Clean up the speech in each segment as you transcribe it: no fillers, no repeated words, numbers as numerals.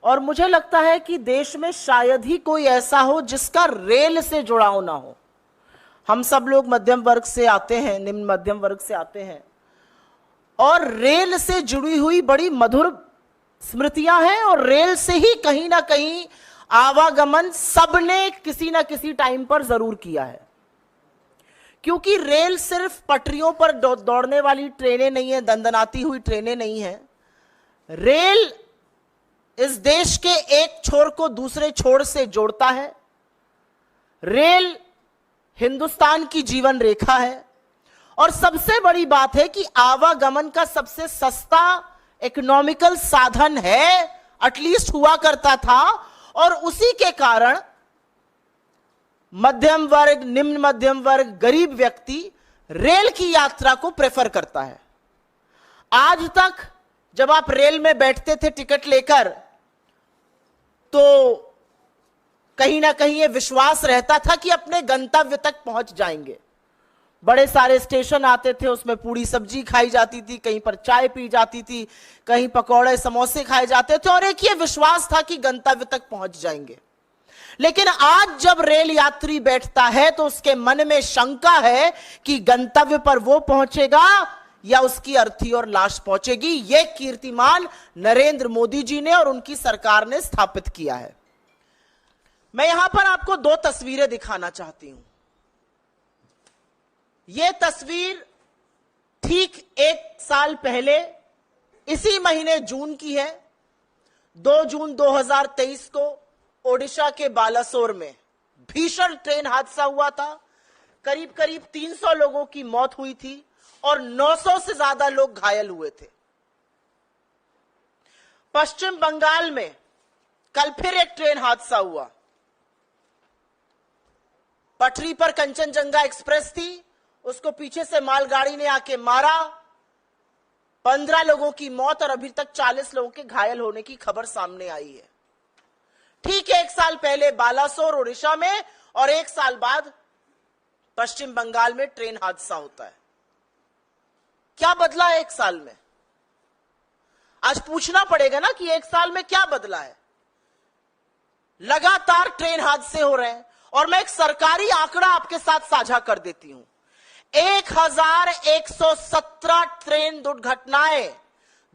और मुझे लगता है कि देश में शायद ही कोई ऐसा हो जिसका रेल से जुड़ाव ना हो। हम सब लोग मध्यम वर्ग से आते हैं, निम्न मध्यम वर्ग से आते हैं, और रेल से जुड़ी हुई बड़ी मधुर स्मृतियां हैं, और रेल से ही कहीं ना कहीं आवागमन सबने किसी ना किसी टाइम पर जरूर किया है। क्योंकि रेल सिर्फ पटरियों पर दौड़ने वाली ट्रेनें नहीं है, दंदनाती हुई ट्रेनें नहीं है। रेल इस देश के एक छोर को दूसरे छोर से जोड़ता है। रेल हिंदुस्तान की जीवन रेखा है, और सबसे बड़ी बात है कि आवागमन का सबसे सस्ता इकोनॉमिकल साधन है, एटलीस्ट हुआ करता था, और उसी के कारण मध्यम वर्ग, निम्न मध्यम वर्ग, गरीब व्यक्ति रेल की यात्रा को प्रेफर करता है। आज तक जब आप रेल में बैठते थे टिकट लेकर, तो कहीं ना कहीं यह विश्वास रहता था कि अपने गंतव्य तक पहुंच जाएंगे। बड़े सारे स्टेशन आते थे, उसमें पूरी सब्जी खाई जाती थी, कहीं पर चाय पी जाती थी, कहीं पकौड़े समोसे खाए जाते थे, और एक ये विश्वास था कि गंतव्य तक पहुंच जाएंगे। लेकिन आज जब रेल यात्री बैठता है तो उसके मन में शंका है कि गंतव्य पर वो पहुंचेगा या उसकी अर्थी और लाश पहुंचेगी। यह कीर्तिमान नरेंद्र मोदी जी ने और उनकी सरकार ने स्थापित किया है। मैं यहां पर आपको दो तस्वीरें दिखाना चाहती हूं। यह तस्वीर ठीक एक साल पहले इसी महीने जून की है। 2 जून 2023 को ओडिशा के बालासोर में भीषण ट्रेन हादसा हुआ था। करीब करीब 300 लोगों की मौत हुई थी और 900 से ज्यादा लोग घायल हुए थे। पश्चिम बंगाल में कल फिर एक ट्रेन हादसा हुआ। पटरी पर कंचनजंगा एक्सप्रेस थी, उसको पीछे से मालगाड़ी ने आके मारा। 15 लोगों की मौत और अभी तक 40 लोगों के घायल होने की खबर सामने आई है। ठीक एक साल पहले बालासोर ओडिशा में और एक साल बाद पश्चिम बंगाल में ट्रेन हादसा होता है। क्या बदला है एक साल में? आज पूछना पड़ेगा ना कि एक साल में क्या बदला है। लगातार ट्रेन हादसे हो रहे हैं, और मैं एक सरकारी आंकड़ा आपके साथ साझा कर देती हूं। 1117 ट्रेन दुर्घटनाएं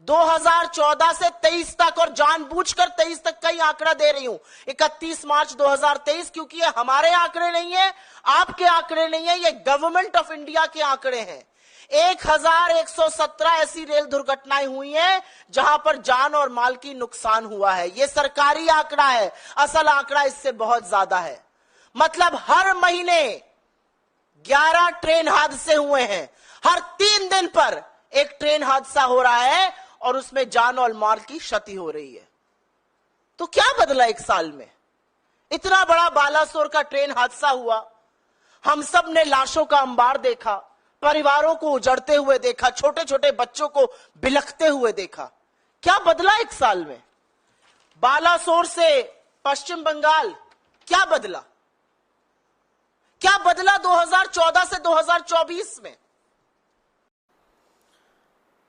2014 से 23 तक, और जानबूझकर 23 तक का ही आंकड़ा दे रही हूं, 31 मार्च 2023, क्योंकि ये हमारे आंकड़े नहीं है, आपके आंकड़े नहीं है, ये गवर्नमेंट ऑफ इंडिया के आंकड़े हैं। 1117 ऐसी रेल दुर्घटनाएं हुई हैं जहां पर जान और माल की नुकसान हुआ है। यह सरकारी आंकड़ा है, असल आंकड़ा इससे बहुत ज्यादा है। मतलब हर महीने 11 ट्रेन हादसे हुए हैं। हर 3 दिन पर एक ट्रेन हादसा हो रहा है और उसमें जान और माल की क्षति हो रही है। तो क्या बदला एक साल में? इतना बड़ा बालासोर का ट्रेन हादसा हुआ, हम सब ने लाशों का अंबार देखा, परिवारों को उजड़ते हुए देखा, छोटे छोटे बच्चों को बिलखते हुए देखा। क्या बदला एक साल में? बालासोर से पश्चिम बंगाल क्या बदला? क्या बदला 2014 से 2024 में?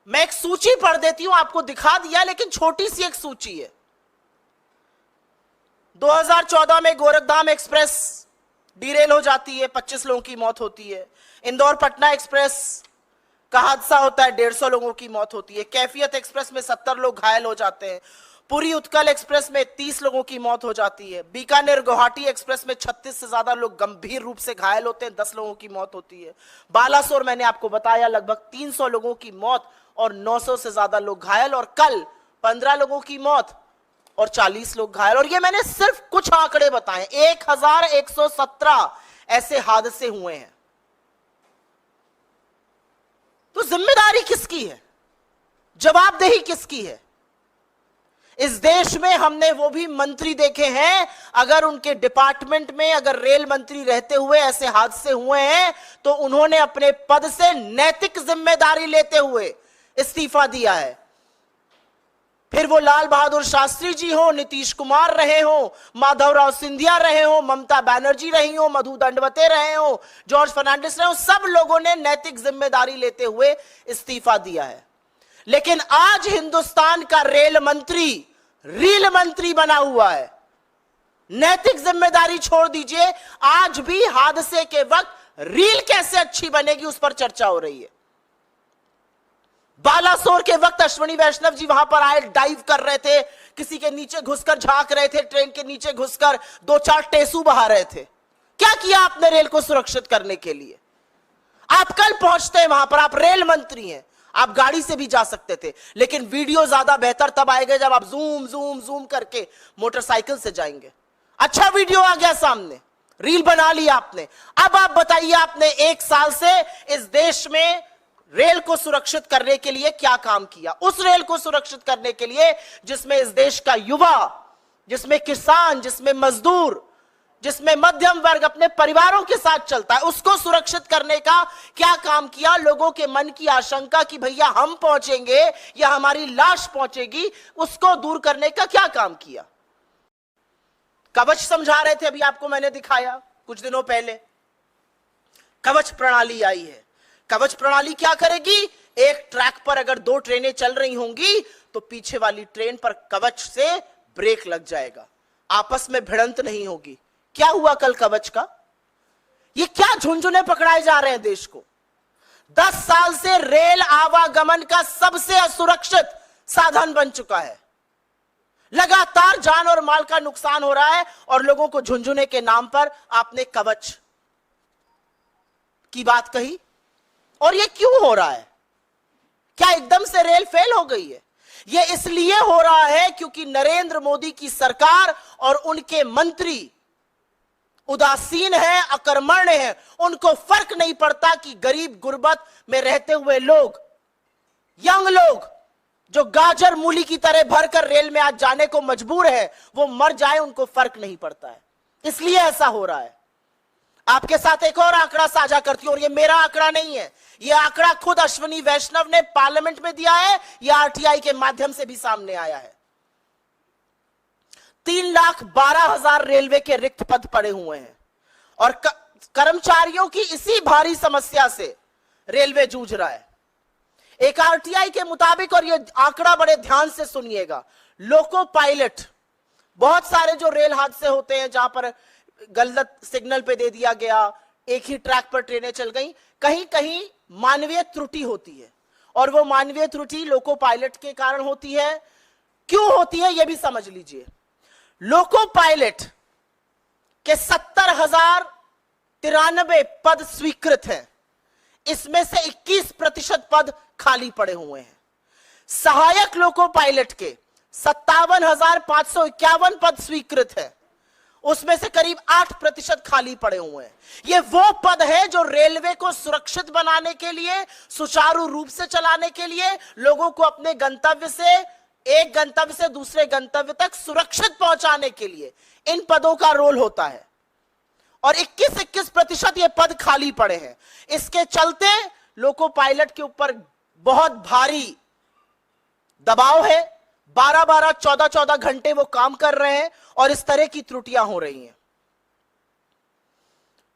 मैं एक सूची पढ़ देती हूं, आपको दिखा दिया, लेकिन छोटी सी एक सूची है। 2014 में गोरखधाम एक्सप्रेस डीरेल हो जाती है, 25 लोगों की मौत होती है। इंदौर पटना एक्सप्रेस का हादसा होता है, 150 लोगों की मौत होती है। कैफियत एक्सप्रेस में 70 लोग घायल हो जाते हैं। पुरी उत्कल एक्सप्रेस में 30 लोगों की मौत हो जाती है। बीकानेर गुवाहाटी एक्सप्रेस में 36 से ज्यादा लोग गंभीर रूप से घायल होते हैं, 10 लोगों की मौत होती है। बालासोर मैंने आपको बताया लगभग 300 लोगों की मौत और 900 से ज्यादा लोग घायल, और कल 15 लोगों की मौत और 40 लोग घायल। और ये मैंने सिर्फ कुछ आंकड़े बताए। 1117 ऐसे हादसे हुए हैं। तो जिम्मेदारी किसकी है? जवाबदेही किसकी है? इस देश में हमने वो भी मंत्री देखे हैं, अगर उनके डिपार्टमेंट में अगर रेल मंत्री रहते हुए ऐसे हादसे हुए हैं तो उन्होंने अपने पद से नैतिक जिम्मेदारी लेते हुए इस्तीफा दिया है। फिर वो लाल बहादुर शास्त्री जी हो, नीतीश कुमार रहे हो, माधवराव सिंधिया रहे हो, ममता बनर्जी रही हो, मधु दंडवते रहे हो, जॉर्ज फर्नांडिस रहे हो, सब लोगों ने नैतिक जिम्मेदारी लेते हुए इस्तीफा दिया है। लेकिन आज हिंदुस्तान का रेल मंत्री रील मंत्री बना हुआ है। नैतिक जिम्मेदारी छोड़ दीजिए, आज भी हादसे के वक्त रील कैसे अच्छी बनेगी उस पर चर्चा हो रही है। बालासोर के वक्त अश्विनी वैष्णव जी वहां पर आए, डाइव कर रहे थे, किसी के नीचे घुसकर झांक रहे थे, ट्रेन के नीचे घुसकर 2-4 टेसू बहा रहे थे। क्या किया आपने रेल को सुरक्षित करने के लिए? आप कल पहुंचते हैं वहां पर, आप रेल मंत्री हैं, आप गाड़ी से भी जा सकते थे, लेकिन वीडियो ज्यादा बेहतर तब आएगा जब आप जूम जूम जूम करके मोटरसाइकिल से जाएंगे। अच्छा वीडियो आ गया सामने, रील बना लिया आपने। अब आप बताइए, आपने 1 साल से इस देश में रेल को सुरक्षित करने के लिए क्या काम किया? उस रेल को सुरक्षित करने के लिए जिसमें इस देश का युवा, जिसमें किसान, जिसमें मजदूर, जिसमें मध्यम वर्ग अपने परिवारों के साथ चलता है, उसको सुरक्षित करने का क्या काम किया? लोगों के मन की आशंका कि भैया हम पहुंचेंगे या हमारी लाश पहुंचेगी, उसको दूर करने का क्या काम किया? कवच समझा रहे थे, अभी आपको मैंने दिखाया कुछ दिनों पहले। कवच प्रणाली आई है। कवच प्रणाली क्या करेगी? एक ट्रैक पर अगर 2 ट्रेनें चल रही होंगी तो पीछे वाली ट्रेन पर कवच से ब्रेक लग जाएगा, आपस में भिड़ंत नहीं होगी। क्या हुआ कल कवच का? ये क्या झुंझुने पकड़ाए जा रहे हैं देश को? 10 साल से रेल आवागमन का सबसे असुरक्षित साधन बन चुका है। लगातार जान और माल का नुकसान हो रहा है और लोगों को झुंझुने के नाम पर आपने कवच की बात कही। और ये क्यों हो रहा है? क्या एकदम से रेल फेल हो गई है? ये इसलिए हो रहा है क्योंकि नरेंद्र मोदी की सरकार और उनके मंत्री उदासीन हैं, अकर्मण्य हैं। उनको फर्क नहीं पड़ता कि गरीब गुर्बत में रहते हुए लोग, यंग लोग जो गाजर मूली की तरह भरकर रेल में आज जाने को मजबूर है, वो मर जाए, उनको फर्क नहीं पड़ता है। इसलिए ऐसा हो रहा है। आपके साथ एक और आंकड़ा साझा करती हूं, और ये मेरा आंकड़ा नहीं है, ये आंकड़ा खुद अश्विनी वैष्णव ने पार्लियामेंट में दिया है, यह आरटीआई के माध्यम से भी सामने आया है। 3,12,000 रेलवे के रिक्त पद पड़े हुए हैं और कर्मचारियों की इसी भारी समस्या से रेलवे जूझ रहा है। एक आरटीआई के मुताबिक, और ये आंकड़ा बड़े ध्यान से सुनिएगा, लोको पायलट, बहुत सारे जो रेल हादसे होते हैं जहां पर गलत सिग्नल पे दे दिया गया, एक ही ट्रैक पर ट्रेनें चल गई, कहीं कहीं मानवीय त्रुटि होती है, और वो मानवीय त्रुटि लोको पायलट के कारण होती है। क्यों होती है ये भी समझ लीजिए। लोको पायलट के 70,093 पद स्वीकृत हैं, इसमें से 21% पद खाली पड़े हुए हैं। सहायक लोको पायलट के 57,551 पद स्वीकृत हैं, उसमें से करीब 8% खाली पड़े हुए हैं। ये वो पद है जो रेलवे को सुरक्षित बनाने के लिए, सुचारू रूप से चलाने के लिए, लोगों को अपने गंतव्य से, एक गंतव्य से दूसरे गंतव्य तक सुरक्षित पहुंचाने के लिए इन पदों का रोल होता है। और 21% ये पद खाली पड़े हैं। इसके चलते लोको पायलट के ऊपर बहुत भारी दबाव है। 12-12, 14-14 घंटे वो काम कर रहे हैं और इस तरह की त्रुटियां हो रही हैं।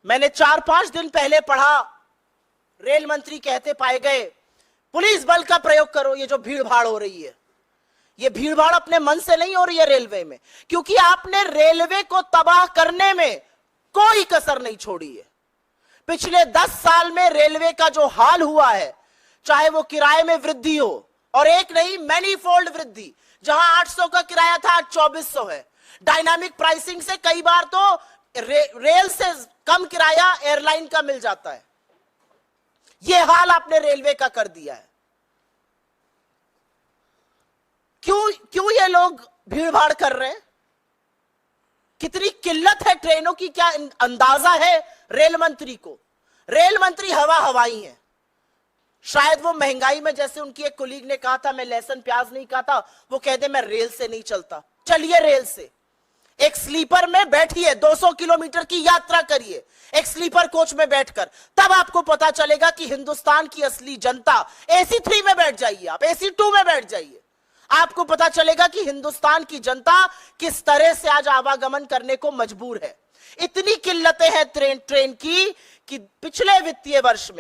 मैंने 4-5 दिन पहले पढ़ा, रेल मंत्री कहते पाए गए, पुलिस बल का प्रयोग करो। ये जो भीड़ भाड़ हो रही है, ये भीड़ भाड़ अपने मन से नहीं हो रही है रेलवे में, क्योंकि आपने रेलवे को तबाह करने में कोई कसर नहीं छोड़ी है। पिछले 10 साल में रेलवे का जो हाल हुआ है, चाहे वो किराए में वृद्धि हो, और एक नहीं मैनीफोल्ड वृद्धि, जहां 800 का किराया था आज 2400 है। डायनामिक प्राइसिंग से कई बार तो रेल से कम किराया एयरलाइन का मिल जाता है। यह हाल आपने रेलवे का कर दिया है। क्यों ये लोग भीड़ भाड़ कर रहे हैं? कितनी किल्लत है ट्रेनों की, क्या अंदाजा है रेल मंत्री को? रेल मंत्री हवाई है। शायद वो महंगाई में, जैसे उनकी एक कोलीग ने कहा था, मैं लहसुन प्याज नहीं खाता, वो कहते मैं रेल से नहीं चलता। चलिए रेल से, एक स्लीपर में बैठिए, 200 किलोमीटर की यात्रा करिए एक स्लीपर कोच में बैठकर, तब आपको पता चलेगा कि हिंदुस्तान की असली जनता, AC 3 में बैठ जाइए, आप AC 2 में बैठ जाइए, आपको पता चलेगा कि हिंदुस्तान की जनता किस तरह से आज आवागमन करने को मजबूर है। इतनी किल्लतें हैं ट्रेन की कि पिछले वित्तीय वर्ष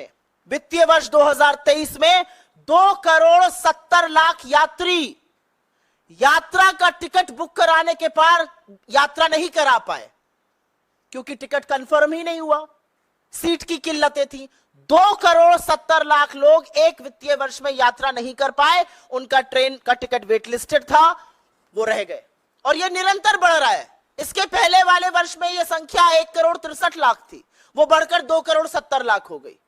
2023 में 2,70,00,000 यात्री यात्रा का टिकट बुक कराने के पार यात्रा नहीं करा पाए क्योंकि टिकट कंफर्म ही नहीं हुआ, सीट की किल्लतें थी। 2,70,00,000 लोग एक वित्तीय वर्ष में यात्रा नहीं कर पाए, उनका ट्रेन का टिकट वेट लिस्टेड था, वो रह गए। और यह निरंतर बढ़ रहा है। इसके पहले वाले वर्ष में यह संख्या 1,63,00,000 थी, वो बढ़कर 2,70,00,000 हो गई।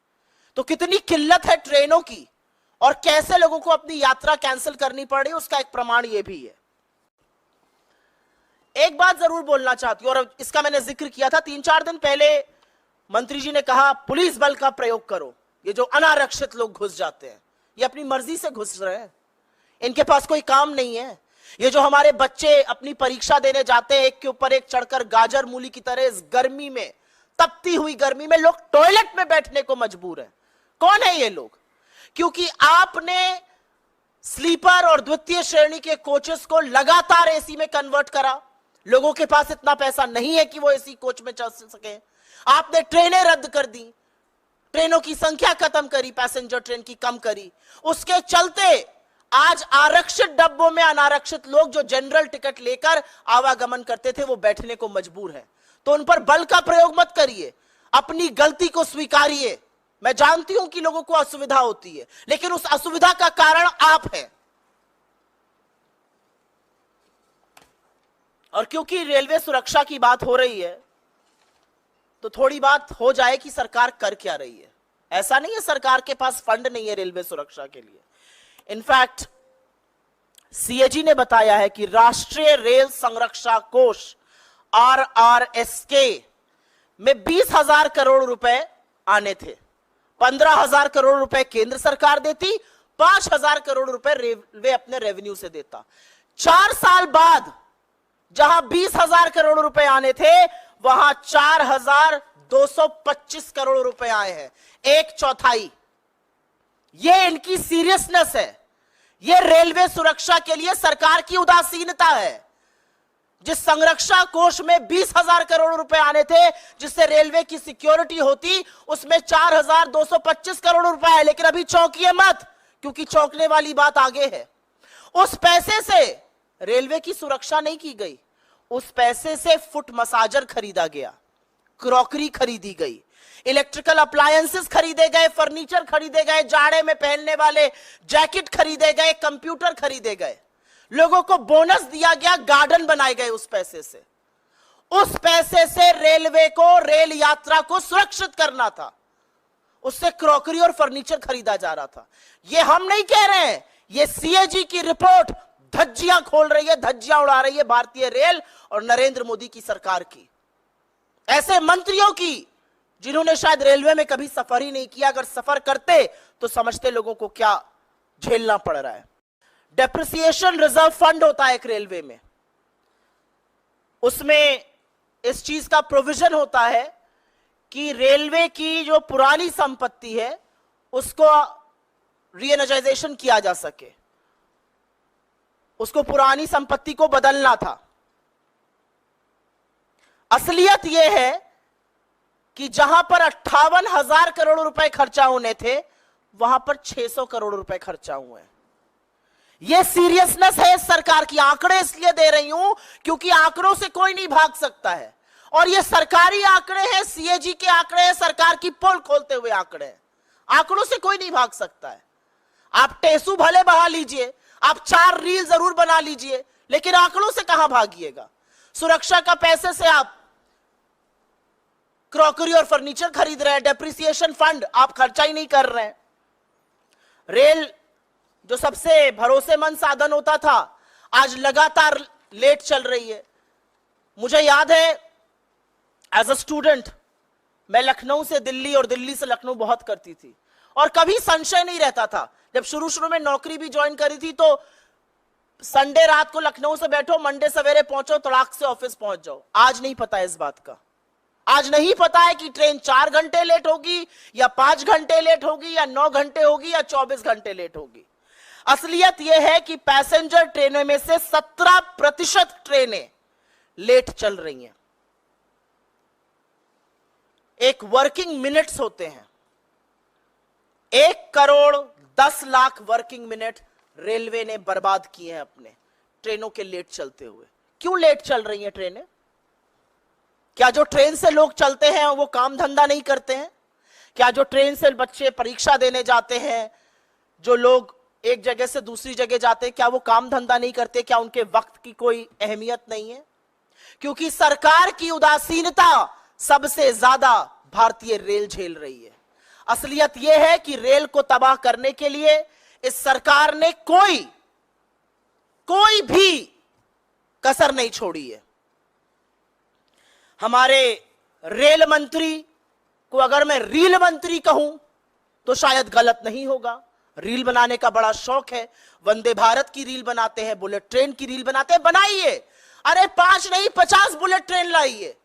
तो कितनी किल्लत है ट्रेनों की और कैसे लोगों को अपनी यात्रा कैंसिल करनी पड़ रही, उसका एक प्रमाण यह भी है। एक बात जरूर बोलना चाहती हूं, और इसका मैंने जिक्र किया था 3-4 दिन पहले। मंत्री जी ने कहा पुलिस बल का प्रयोग करो, ये जो अनारक्षित लोग घुस जाते हैं ये अपनी मर्जी से घुस रहे हैं, इनके पास कोई काम नहीं है। ये जो हमारे बच्चे अपनी परीक्षा देने जाते हैं एक के ऊपर एक चढ़कर गाजर मूली की तरह, इस गर्मी में, तपती हुई गर्मी में लोग टॉयलेट में बैठने को मजबूर हैं। कौन है ये लोग? क्योंकि आपने स्लीपर और द्वितीय श्रेणी के कोचेस को लगातार एसी में कन्वर्ट करा। लोगों के पास इतना पैसा नहीं है कि वो एसी कोच में चल सके। आपने ट्रेनें रद्द कर दी, ट्रेनों की संख्या खत्म करी, पैसेंजर ट्रेन की कम करी। उसके चलते आज आरक्षित डब्बों में अनारक्षित लोग जो जनरल टिकट लेकर आवागमन करते थे वो बैठने को मजबूर हैं। तो उन पर बल का प्रयोग मत करिए, अपनी गलती को स्वीकारिए। मैं जानती हूं कि लोगों को असुविधा होती है, लेकिन उस असुविधा का कारण आप हैं। और क्योंकि रेलवे सुरक्षा की बात हो रही है तो थोड़ी बात हो जाए कि सरकार कर क्या रही है। ऐसा नहीं है सरकार के पास फंड नहीं है रेलवे सुरक्षा के लिए। इनफैक्ट सीएजी ने बताया है कि राष्ट्रीय रेल संरक्षा कोष RRSK में 20,000 करोड़ रुपए आने थे। 15,000 करोड़ रुपए केंद्र सरकार देती, 5,000 करोड़ रुपए रेलवे अपने रेवेन्यू से देता। 4 साल बाद जहां 20,000 करोड़ रुपए आने थे वहां 4,225 करोड़ रुपए आए हैं, 1/4। यह इनकी सीरियसनेस है, यह रेलवे सुरक्षा के लिए सरकार की उदासीनता है। जिस संरक्षा कोष में 20,000 करोड़ रुपए आने थे जिससे रेलवे की सिक्योरिटी होती, उसमें 4,225 करोड़ रुपए है। लेकिन अभी चौंकिए मत, क्योंकि चौंकने वाली बात आगे है। उस पैसे से रेलवे की सुरक्षा नहीं की गई, उस पैसे से फुट मसाजर खरीदा गया, क्रॉकरी खरीदी गई, इलेक्ट्रिकल अप्लायंसेस खरीदे गए, फर्नीचर खरीदे गए, जाड़े में पहनने वाले जैकेट खरीदे गए, कंप्यूटर खरीदे गए, लोगों को बोनस दिया गया, गार्डन बनाए गए उस पैसे से। उस पैसे से रेलवे को, रेल यात्रा को सुरक्षित करना था, उससे क्रॉकरी और फर्नीचर खरीदा जा रहा था। यह हम नहीं कह रहे हैं, यह सीएजी की रिपोर्ट धज्जियां खोल रही है, धज्जियां उड़ा रही है भारतीय रेल और नरेंद्र मोदी की सरकार की, ऐसे मंत्रियों की जिन्होंने शायद रेलवे में कभी सफर ही नहीं किया। अगर सफर करते तो समझते लोगों को क्या झेलना पड़ रहा है। डेप्रिसिएशन रिजर्व फंड होता है एक रेलवे में, उसमें इस चीज का प्रोविजन होता है कि रेलवे की जो पुरानी संपत्ति है उसको रीएनर्जाइजेशन किया जा सके, उसको पुरानी संपत्ति को बदलना था। असलियत यह है कि जहां पर 58,000 करोड़ रुपए खर्चा होने थे वहां पर 600 करोड़ रुपए खर्चा हुए हैं। यह सीरियसनेस है सरकार की। आंकड़े इसलिए दे रही हूं क्योंकि आंकड़ों से कोई नहीं भाग सकता है, और ये सरकारी आंकड़े हैं, सीएजी के आंकड़े हैं, सरकार की पोल खोलते हुए आंकड़े हैं। आंकड़ों से कोई नहीं भाग सकता है। आप टेसू भले बहा लीजिए, आप 4 रील जरूर बना लीजिए, लेकिन आंकड़ों से कहां भागिएगा। सुरक्षा का पैसे से आप क्रॉकरी और फर्नीचर खरीद रहे हैं, डेप्रिसिएशन फंड आप खर्चा ही नहीं कर रहे हैं। रेल जो सबसे भरोसेमंद साधन होता था आज लगातार लेट चल रही है। मुझे याद है एज अ स्टूडेंट मैं लखनऊ से दिल्ली और दिल्ली से लखनऊ बहुत करती थी, और कभी संशय नहीं रहता था। जब शुरू शुरू में नौकरी भी ज्वाइन करी थी तो संडे रात को लखनऊ से बैठो, मंडे सवेरे पहुंचो, तड़ाक से ऑफिस पहुंच जाओ। आज नहीं पता है इस बात का। आज नहीं पता है कि ट्रेन 4 घंटे लेट होगी या 5 घंटे लेट होगी या 9 घंटे होगी या 24 घंटे लेट होगी। असलियत यह है कि पैसेंजर ट्रेनों में से 17% ट्रेनें लेट चल रही हैं। एक वर्किंग मिनट्स होते हैं, 1 crore 10 lakh working minute railway ने बर्बाद किए हैं अपने। ट्रेनों के लेट चलते हुए। क्यों लेट चल रही हैं ट्रेनें? क्या जो ट्रेन से लोग चलते हैं वो काम धंधा नहीं करते हैं? क्या जो ट्रेन से बच्चे परीक्षा देने जाते हैं, जो लोग एक जगह से दूसरी जगह जाते हैं, क्या वो काम धंधा नहीं करते? क्या उनके वक्त की कोई अहमियत नहीं है? क्योंकि सरकार की उदासीनता सबसे ज्यादा भारतीय रेल झेल रही है। असलियत यह है कि रेल को तबाह करने के लिए इस सरकार ने कोई भी कसर नहीं छोड़ी है। हमारे रेल मंत्री को अगर मैं रील मंत्री कहूं तो शायद गलत नहीं होगा। रील बनाने का बड़ा शौक है, वंदे भारत की रील बनाते हैं, बुलेट ट्रेन की रील बनाते हैं, बनाइए। अरे 5 नहीं 50 बुलेट ट्रेन लाइए,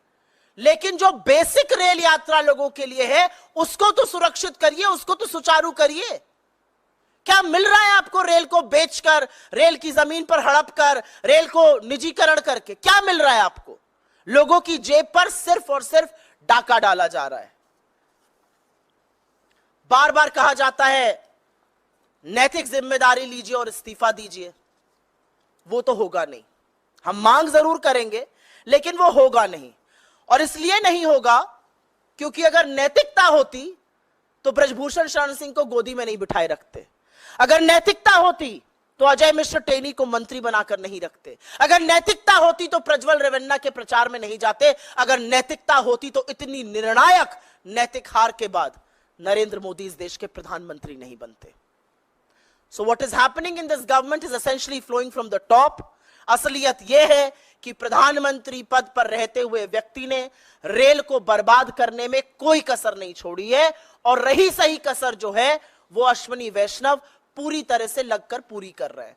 लेकिन जो बेसिक रेल यात्रा लोगों के लिए है उसको तो सुरक्षित करिए, उसको तो सुचारू करिए। क्या मिल रहा है आपको रेल को बेचकर, रेल की जमीन पर हड़प कर, रेल को निजीकरण करके? क्या मिल रहा है आपको? लोगों की जेब पर सिर्फ और सिर्फ डाका डाला जा रहा है। बार बार कहा जाता है नैतिक जिम्मेदारी लीजिए और इस्तीफा दीजिए। वो तो होगा नहीं। हम मांग जरूर करेंगे लेकिन वो होगा नहीं। और इसलिए नहीं होगा क्योंकि अगर नैतिकता होती तो ब्रजभूषण शरण सिंह को गोदी में नहीं बिठाए रखते। अगर नैतिकता होती तो अजय मिश्र टेनी को मंत्री बनाकर नहीं रखते। अगर नैतिकता होती तो प्रज्वल रेवन्ना के प्रचार में नहीं जाते। अगर नैतिकता होती तो इतनी निर्णायक नैतिक हार के बाद नरेंद्र मोदी इस देश के प्रधानमंत्री नहीं बनते। So what is happening in this government is essentially flowing from the top. असलियत यह है कि प्रधानमंत्री पद पर रहते हुए व्यक्ति ने रेल को बर्बाद करने में कोई कसर नहीं छोड़ी है, और रही सही कसर जो है वो अश्विनी वैष्णव पूरी तरह से लगकर पूरी कर रहे हैं।